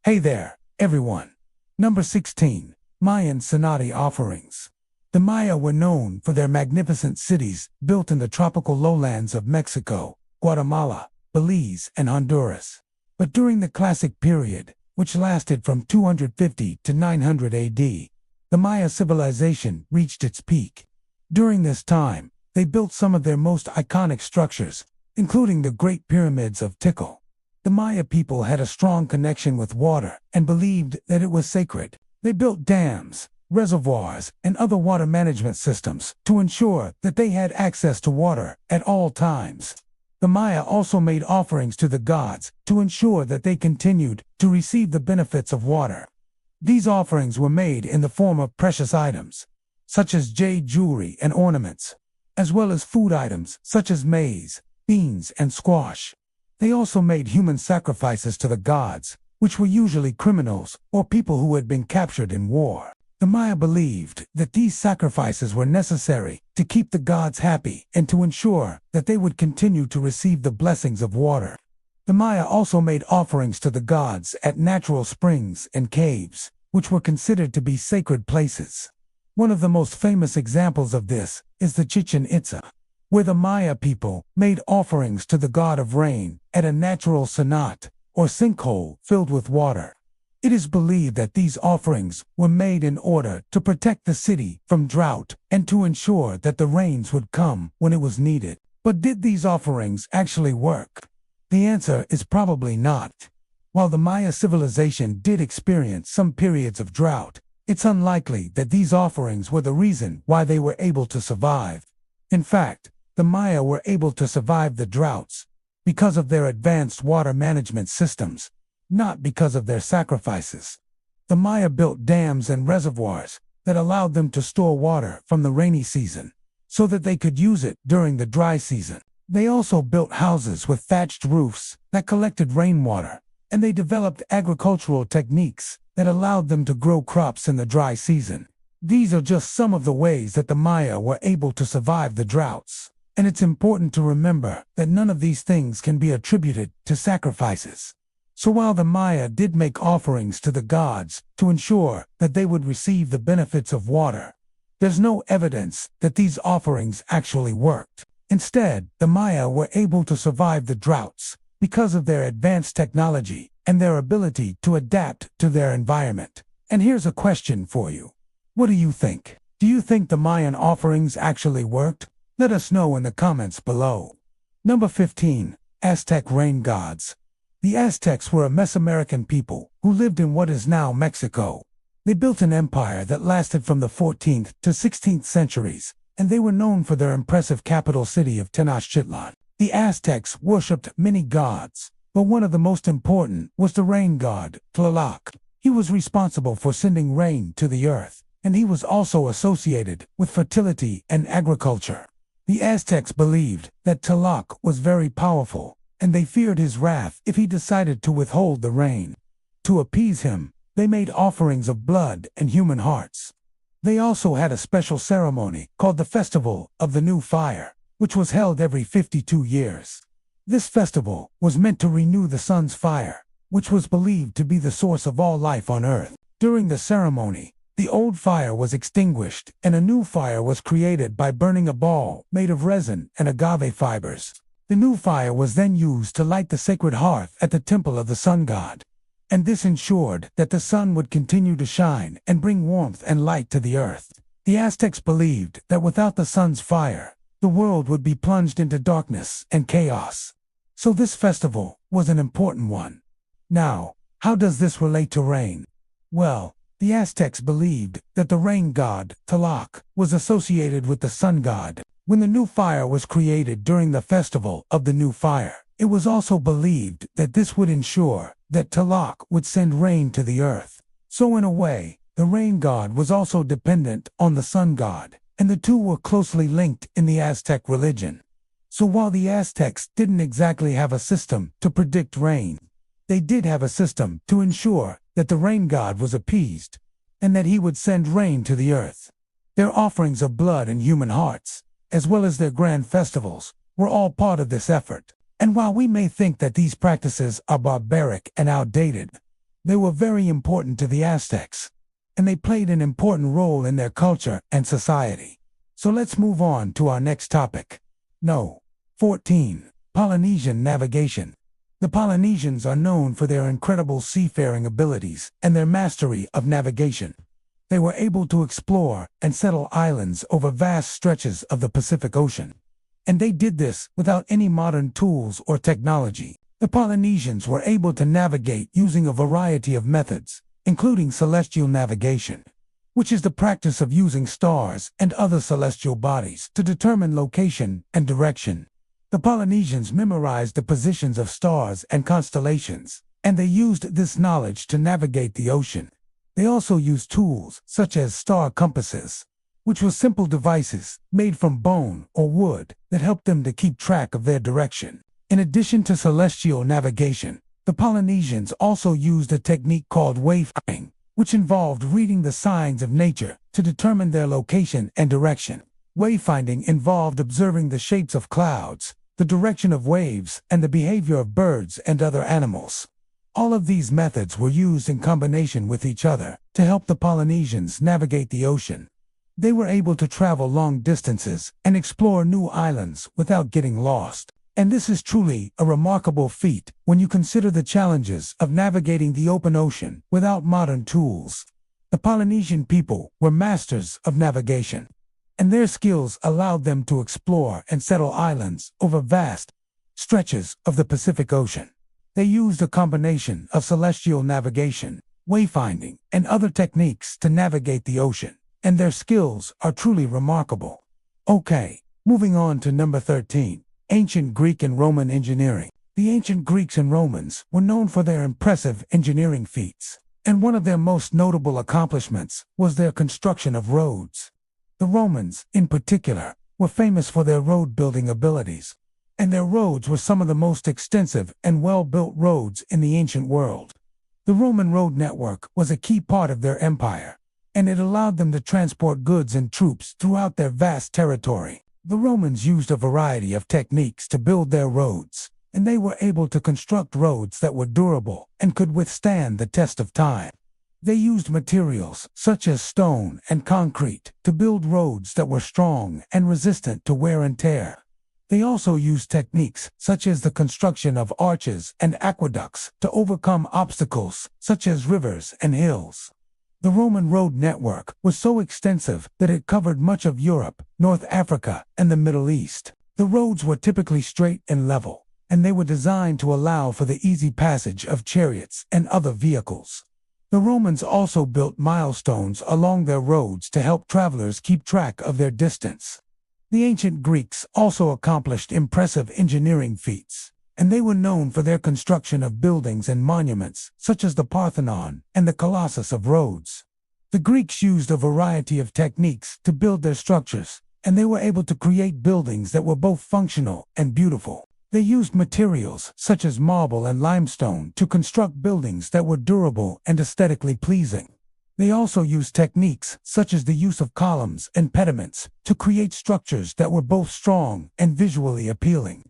Hey there, everyone. Number 16. Mayan cenote offerings. The Maya were known for their magnificent cities built in the tropical lowlands of Mexico, Guatemala, Belize, and Honduras. But during the Classic period, which lasted from 250 to 900 AD, the Maya civilization reached its peak. During this time, they built some of their most iconic structures, including the Great Pyramids of Tikal. The Maya people had a strong connection with water and believed that it was sacred. They built dams, reservoirs, and other water management systems to ensure that they had access to water at all times. The Maya also made offerings to the gods to ensure that they continued to receive the benefits of water. These offerings were made in the form of precious items, such as jade jewelry and ornaments, as well as food items such as maize, beans, and squash. They also made human sacrifices to the gods, which were usually criminals or people who had been captured in war. The Maya believed that these sacrifices were necessary to keep the gods happy and to ensure that they would continue to receive the blessings of water. The Maya also made offerings to the gods at natural springs and caves, which were considered to be sacred places. One of the most famous examples of this is the Chichen Itza, where the Maya people made offerings to the god of rain at a natural cenote, or sinkhole filled with water. It is believed that these offerings were made in order to protect the city from drought and to ensure that the rains would come when it was needed. But did these offerings actually work? The answer is probably not. While the Maya civilization did experience some periods of drought, it's unlikely that these offerings were the reason why they were able to survive. In fact, the Maya were able to survive the droughts because of their advanced water management systems, not because of their sacrifices. The Maya built dams and reservoirs that allowed them to store water from the rainy season, so that they could use it during the dry season. They also built houses with thatched roofs that collected rainwater, and they developed agricultural techniques that allowed them to grow crops in the dry season. These are just some of the ways that the Maya were able to survive the droughts. And it's important to remember that none of these things can be attributed to sacrifices. So while the Maya did make offerings to the gods to ensure that they would receive the benefits of water, there's no evidence that these offerings actually worked. Instead, the Maya were able to survive the droughts because of their advanced technology and their ability to adapt to their environment. And here's a question for you. What do you think? Do you think the Mayan offerings actually worked? Let us know in the comments below. Number 15. Aztec rain gods. The Aztecs were a Mesoamerican people who lived in what is now Mexico. They built an empire that lasted from the 14th to 16th centuries, and they were known for their impressive capital city of Tenochtitlan. The Aztecs worshipped many gods, but one of the most important was the rain god, Tlaloc. He was responsible for sending rain to the earth, and he was also associated with fertility and agriculture. The Aztecs believed that Tlaloc was very powerful, and they feared his wrath if he decided to withhold the rain. To appease him, they made offerings of blood and human hearts. They also had a special ceremony called the Festival of the New Fire, which was held every 52 years. This festival was meant to renew the sun's fire, which was believed to be the source of all life on earth. During the ceremony, the old fire was extinguished and a new fire was created by burning a ball made of resin and agave fibers. The new fire was then used to light the sacred hearth at the temple of the sun god. And this ensured that the sun would continue to shine and bring warmth and light to the earth. The Aztecs believed that without the sun's fire, the world would be plunged into darkness and chaos. So this festival was an important one. Now, how does this relate to rain? Well, the Aztecs believed that the rain god, Tlaloc, was associated with the sun god. When the new fire was created during the festival of the new fire, it was also believed that this would ensure that Tlaloc would send rain to the earth. So in a way, the rain god was also dependent on the sun god, and the two were closely linked in the Aztec religion. So while the Aztecs didn't exactly have a system to predict rain, they did have a system to ensure that the rain god was appeased, and that he would send rain to the earth. Their offerings of blood and human hearts, as well as their grand festivals, were all part of this effort. And while we may think that these practices are barbaric and outdated, They were very important to the Aztecs, and they played an important role in their culture and society. So let's move on to our next topic. No. 14. Polynesian navigation. The Polynesians are known for their incredible seafaring abilities and their mastery of navigation. They were able to explore and settle islands over vast stretches of the Pacific Ocean. And they did this without any modern tools or technology. The Polynesians were able to navigate using a variety of methods, including celestial navigation, which is the practice of using stars and other celestial bodies to determine location and direction. The Polynesians memorized the positions of stars and constellations, and they used this knowledge to navigate the ocean. They also used tools such as star compasses, which were simple devices made from bone or wood that helped them to keep track of their direction. In addition to celestial navigation, the Polynesians also used a technique called wayfinding, which involved reading the signs of nature to determine their location and direction. Wayfinding involved observing the shapes of clouds, the direction of waves, and the behavior of birds and other animals. All of these methods were used in combination with each other to help the Polynesians navigate the ocean. They were able to travel long distances and explore new islands without getting lost. And this is truly a remarkable feat when you consider the challenges of navigating the open ocean without modern tools. The Polynesian people were masters of navigation, and their skills allowed them to explore and settle islands over vast stretches of the Pacific Ocean. They used a combination of celestial navigation, wayfinding, and other techniques to navigate the ocean, and their skills are truly remarkable. Okay, moving on to number 13. Ancient Greek and Roman engineering. The ancient Greeks and Romans were known for their impressive engineering feats, and one of their most notable accomplishments was their construction of roads. The Romans, in particular, were famous for their road-building abilities, and their roads were some of the most extensive and well-built roads in the ancient world. The Roman road network was a key part of their empire, and it allowed them to transport goods and troops throughout their vast territory. The Romans used a variety of techniques to build their roads, and they were able to construct roads that were durable and could withstand the test of time. They used materials such as stone and concrete to build roads that were strong and resistant to wear and tear. They also used techniques such as the construction of arches and aqueducts to overcome obstacles such as rivers and hills. The Roman road network was so extensive that it covered much of Europe, North Africa, and the Middle East. The roads were typically straight and level, and they were designed to allow for the easy passage of chariots and other vehicles. The Romans also built milestones along their roads to help travelers keep track of their distance. The ancient Greeks also accomplished impressive engineering feats, and they were known for their construction of buildings and monuments, such as the Parthenon and the Colossus of Rhodes. The Greeks used a variety of techniques to build their structures, and they were able to create buildings that were both functional and beautiful. They used materials such as marble and limestone to construct buildings that were durable and aesthetically pleasing. They also used techniques such as the use of columns and pediments to create structures that were both strong and visually appealing.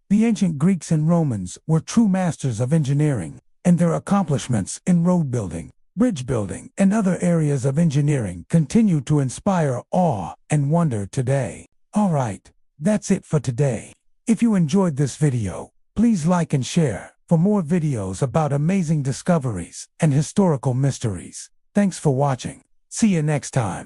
The ancient Greeks and Romans were true masters of engineering, and their accomplishments in road building, bridge building, and other areas of engineering continue to inspire awe and wonder today. Alright, that's it for today. If you enjoyed this video, please like and share for more videos about amazing discoveries and historical mysteries. Thanks for watching. See you next time.